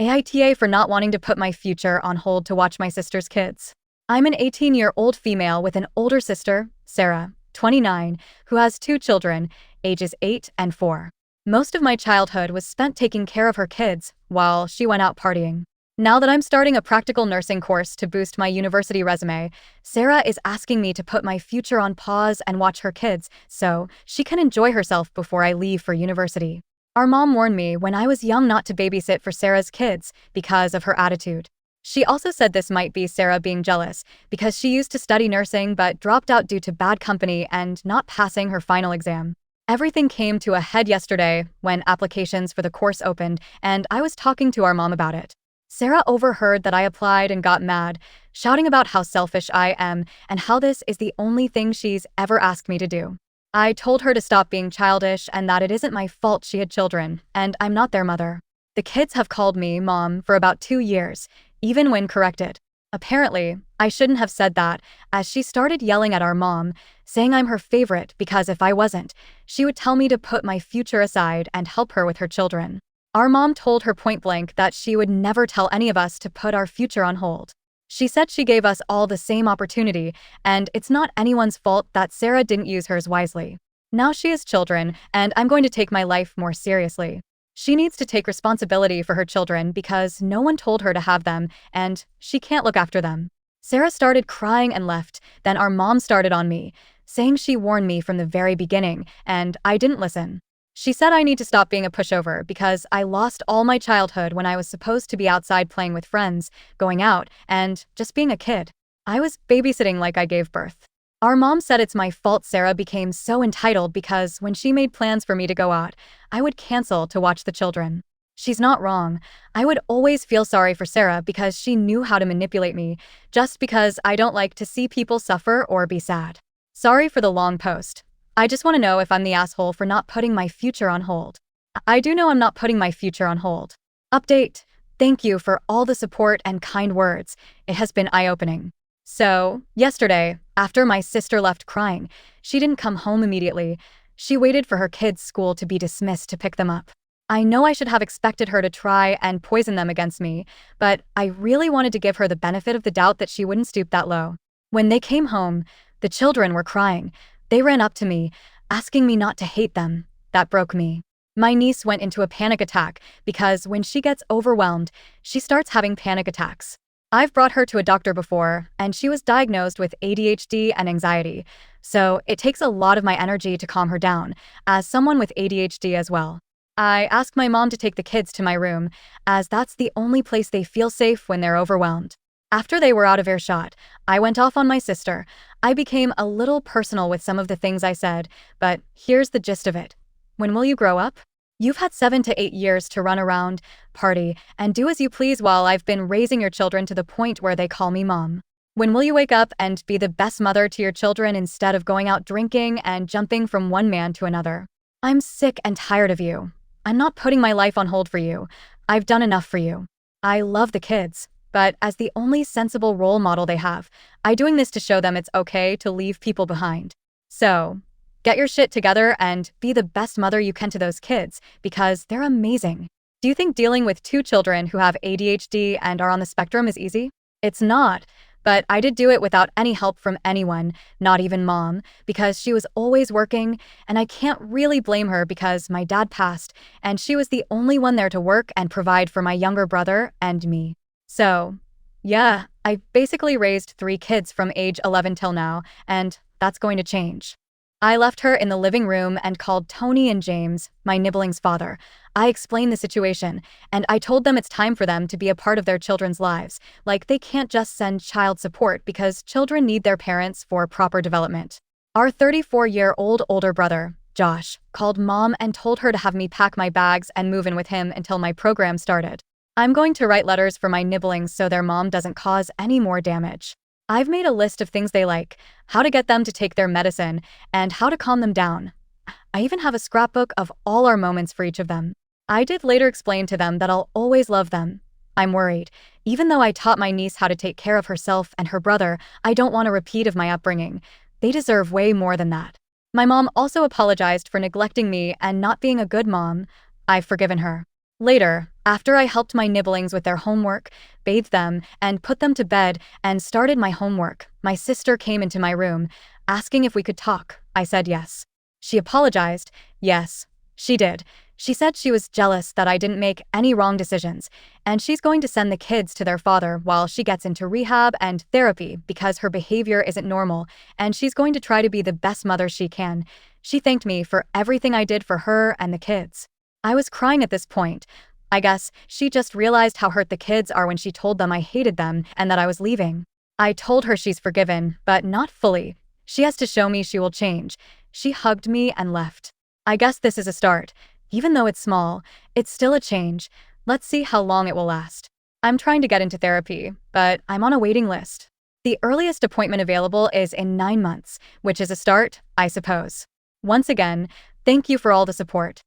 AITA for not wanting to put my future on hold to watch my sister's kids. I'm an 18-year-old female with an older sister, Sarah, 29, who has two children, ages 8 and 4. Most of my childhood was spent taking care of her kids while she went out partying. Now that I'm starting a practical nursing course to boost my university resume, Sarah is asking me to put my future on pause and watch her kids so she can enjoy herself before I leave for university. Our mom warned me when I was young not to babysit for Sarah's kids because of her attitude. She also said this might be Sarah being jealous because she used to study nursing but dropped out due to bad company and not passing her final exam. Everything came to a head yesterday when applications for the course opened and I was talking to our mom about it. Sarah overheard that I applied and got mad, shouting about how selfish I am and how this is the only thing she's ever asked me to do. I told her to stop being childish and that it isn't my fault she had children, and I'm not their mother. The kids have called me mom for about 2 years, even when corrected. Apparently, I shouldn't have said that, as she started yelling at our mom, saying I'm her favorite because if I wasn't, she would tell me to put my future aside and help her with her children. Our mom told her point blank that she would never tell any of us to put our future on hold. She said she gave us all the same opportunity, and it's not anyone's fault that Sarah didn't use hers wisely. Now she has children, and I'm going to take my life more seriously. She needs to take responsibility for her children because no one told her to have them, and she can't look after them. Sarah started crying and left, then our mom started on me, saying she warned me from the very beginning, and I didn't listen. She said I need to stop being a pushover because I lost all my childhood when I was supposed to be outside playing with friends, going out, and just being a kid. I was babysitting like I gave birth. Our mom said it's my fault Sarah became so entitled because when she made plans for me to go out, I would cancel to watch the children. She's not wrong. I would always feel sorry for Sarah because she knew how to manipulate me, just because I don't like to see people suffer or be sad. Sorry for the long post. I just want to know if I'm the asshole for not putting my future on hold. I do know I'm not putting my future on hold. Update. Thank you for all the support and kind words. It has been eye-opening. So, yesterday, after my sister left crying, she didn't come home immediately. She waited for her kids' school to be dismissed to pick them up. I know I should have expected her to try and poison them against me, but I really wanted to give her the benefit of the doubt that she wouldn't stoop that low. When they came home, the children were crying. They ran up to me, asking me not to hate them. That broke me. My niece went into a panic attack because when she gets overwhelmed, she starts having panic attacks. I've brought her to a doctor before, and she was diagnosed with ADHD and anxiety, so it takes a lot of my energy to calm her down, as someone with ADHD as well. I asked my mom to take the kids to my room, as that's the only place they feel safe when they're overwhelmed. After they were out of earshot, I went off on my sister. I became a little personal with some of the things I said, but here's the gist of it. When will you grow up? You've had 7 to 8 years to run around, party, and do as you please while I've been raising your children to the point where they call me mom. When will you wake up and be the best mother to your children instead of going out drinking and jumping from one man to another? I'm sick and tired of you. I'm not putting my life on hold for you. I've done enough for you. I love the kids. But as the only sensible role model they have, I'm doing this to show them it's okay to leave people behind. So, get your shit together and be the best mother you can to those kids, because they're amazing. Do you think dealing with 2 children who have ADHD and are on the spectrum is easy? It's not, but I did do it without any help from anyone, not even mom, because she was always working, and I can't really blame her because my dad passed, and she was the only one there to work and provide for my younger brother and me. So, yeah, I basically raised 3 kids from age 11 till now, and that's going to change. I left her in the living room and called Tony and James, my nibbling's father. I explained the situation, and I told them it's time for them to be a part of their children's lives, like they can't just send child support because children need their parents for proper development. Our 34-year-old older brother, Josh, called mom and told her to have me pack my bags and move in with him until my program started. I'm going to write letters for my nibblings so their mom doesn't cause any more damage. I've made a list of things they like, how to get them to take their medicine, and how to calm them down. I even have a scrapbook of all our moments for each of them. I did later explain to them that I'll always love them. I'm worried. Even though I taught my niece how to take care of herself and her brother, I don't want a repeat of my upbringing. They deserve way more than that. My mom also apologized for neglecting me and not being a good mom. I've forgiven her. Later, after I helped my nibblings with their homework, bathed them, and put them to bed, and started my homework, my sister came into my room, asking if we could talk. I said yes. She apologized. Yes, she did. She said she was jealous that I didn't make any wrong decisions, and she's going to send the kids to their father while she gets into rehab and therapy because her behavior isn't normal, and she's going to try to be the best mother she can. She thanked me for everything I did for her and the kids. I was crying at this point. I guess she just realized how hurt the kids are when she told them I hated them and that I was leaving. I told her she's forgiven, but not fully. She has to show me she will change. She hugged me and left. I guess this is a start. Even though it's small, it's still a change. Let's see how long it will last. I'm trying to get into therapy, but I'm on a waiting list. The earliest appointment available is in 9 months, which is a start, I suppose. Once again, thank you for all the support.